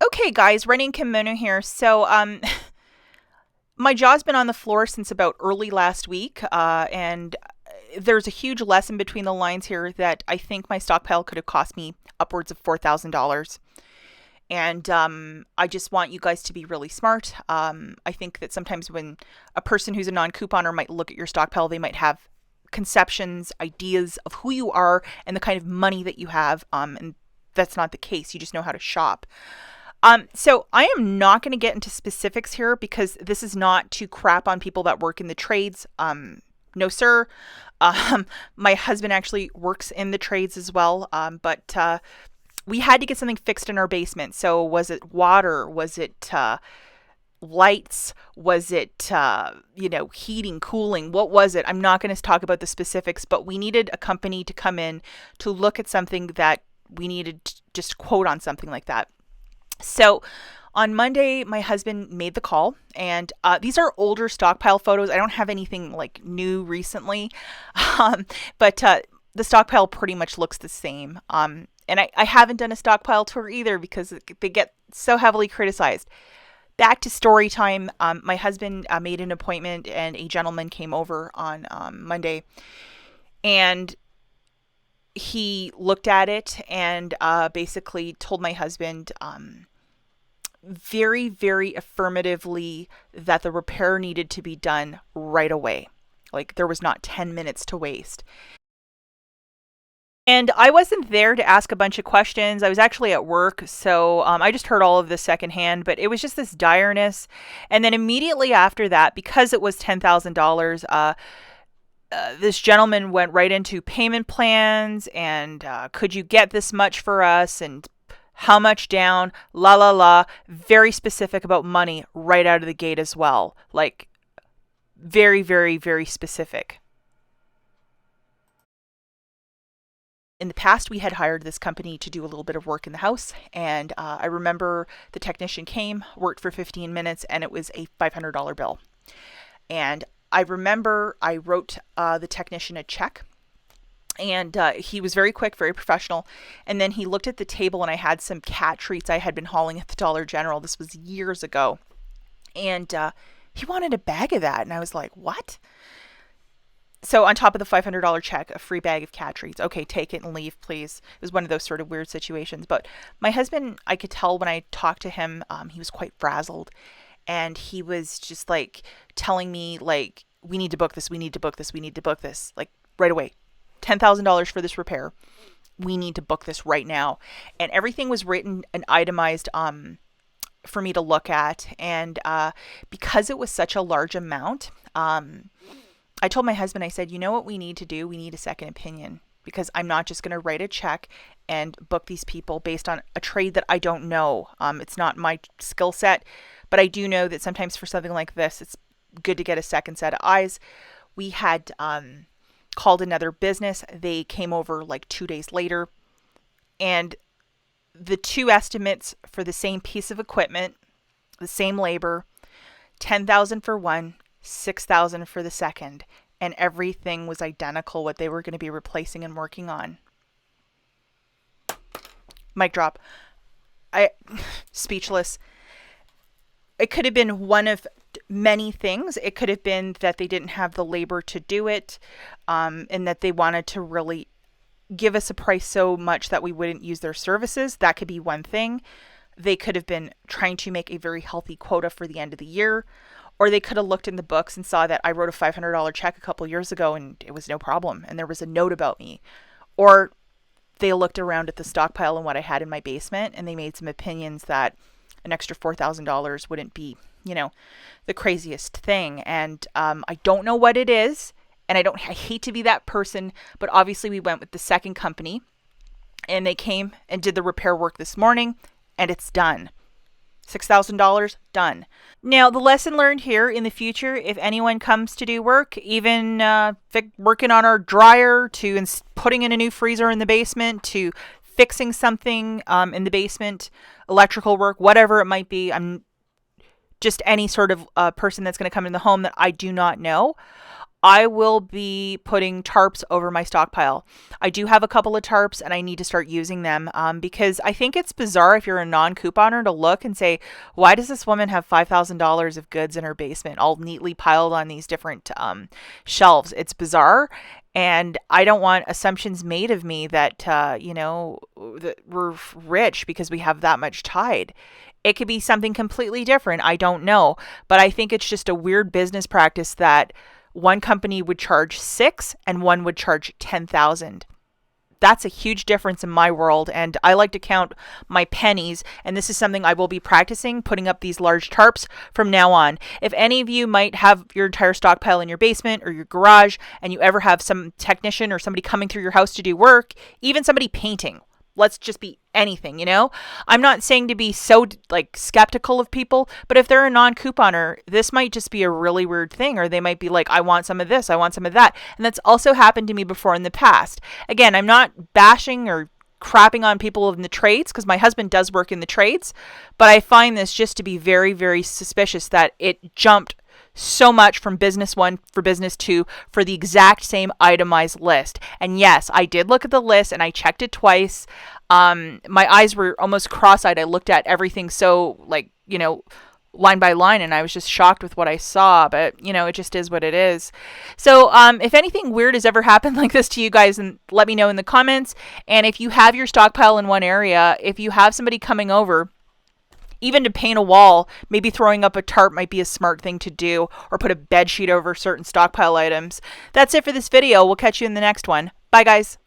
Okay, guys, Rennie and Kimono here. So, my jaw's been on the floor since about early last week, and there's a huge lesson between the lines here that I think my stockpile could have cost me upwards of $4,000. And I just want you guys to be really smart. I think that sometimes when a person who's a non-couponer might look at your stockpile, they might have conceptions, ideas of who you are and the kind of money that you have. And that's not the case. You just know how to shop. So I am not going to get into specifics here because this is not to crap on people that work in the trades. No, sir. My husband actually works in the trades as well. But we had to get something fixed in our basement. So was it water? Was it lights? Was it, heating, cooling? What was it? I'm not going to talk about the specifics, but we needed a company to come in to look at something that we needed to just quote on something like that. So on Monday, my husband made the call, and these are older stockpile photos. I don't have anything like new recently, but the stockpile pretty much looks the same. And I haven't done a stockpile tour either because they get so heavily criticized. Back to story time. My husband made an appointment, and a gentleman came over on Monday, and he looked at it and basically told my husband very, very affirmatively that the repair needed to be done right away. Like there was not 10 minutes to waste. And I wasn't there to ask a bunch of questions. I was actually at work, so I just heard all of this secondhand, but it was just this direness. And then immediately after that, because it was $10,000, this gentleman went right into payment plans and could you get this much for us and how much down, la la la, very specific about money right out of the gate as well. Like very, very, very specific. In the past, we had hired this company to do a little bit of work in the house, and I remember the technician came, worked for 15 minutes, and it was a $500 bill. And I remember I wrote the technician a check, and he was very quick, very professional. And then he looked at the table, and I had some cat treats I had been hauling at the Dollar General. This was years ago. And he wanted a bag of that, and I was like, what? So on top of the $500 check, a free bag of cat treats. Okay, take it and leave, please. It was one of those sort of weird situations. But my husband, I could tell when I talked to him, he was quite frazzled. And he was just like telling me, like, we need to book this, we need to book this, we need to book this. Like, right away. $10,000 for this repair. We need to book this right now. And everything was written and itemized for me to look at. And because it was such a large amount, I told my husband, I said, you know what we need to do? We need a second opinion because I'm not just going to write a check and book these people based on a trade that I don't know. It's not my skill set, but I do know that sometimes for something like this, it's good to get a second set of eyes. We had called another business. They came over like 2 days later, and the two estimates for the same piece of equipment, the same labor, 10,000 for one, 6,000 for the second, and everything was identical what they were going to be replacing and working on. Mic drop. I speechless. It could have been one of many things. It could have been that they didn't have the labor to do it, and that they wanted to really give us a price so much that we wouldn't use their services. That could be one thing. They could have been trying to make a very healthy quota for the end of the year. Or they could have looked in the books and saw that I wrote a $500 check a couple years ago and it was no problem. And there was a note about me. Or they looked around at the stockpile and what I had in my basement and they made some opinions that an extra $4,000 wouldn't be, the craziest thing. And I don't know what it is. And I hate to be that person, but obviously we went with the second company and they came and did the repair work this morning and it's done. $6,000 done. Now, the lesson learned here in the future, if anyone comes to do work, even working on our dryer to putting in a new freezer in the basement to fixing something in the basement, electrical work, whatever it might be, I'm just any sort of person that's going to come in the home that I do not know. I will be putting tarps over my stockpile. I do have a couple of tarps and I need to start using them because I think it's bizarre if you're a non couponer to look and say, why does this woman have $5,000 of goods in her basement all neatly piled on these different shelves? It's bizarre. And I don't want assumptions made of me that, that we're rich because we have that much tied. It could be something completely different. I don't know. But I think it's just a weird business practice that one company would charge 6 and one would charge 10,000. That's a huge difference in my world, and I like to count my pennies, and this is something I will be practicing, putting up these large tarps from now on. If any of you might have your entire stockpile in your basement or your garage, and you ever have some technician or somebody coming through your house to do work, even somebody painting, let's just be anything, I'm not saying to be so like skeptical of people, but if they're a non-couponer, this might just be a really weird thing, or they might be like, I want some of this, I want some of that. And that's also happened to me before in the past. Again, I'm not bashing or crapping on people in the trades because my husband does work in the trades, but I find this just to be very, very suspicious that it jumped so much from business one for business two for the exact same itemized list. And yes, I did look at the list and I checked it twice. My eyes were almost cross-eyed. I looked at everything so line by line, and I was just shocked with what I saw, but it just is what it is. So if anything weird has ever happened like this to you guys, then let me know in the comments. And if you have your stockpile in one area, if you have somebody coming over, even to paint a wall, maybe throwing up a tarp might be a smart thing to do, or put a bed sheet over certain stockpile items. That's it for this video. We'll catch you in the next one. Bye, guys.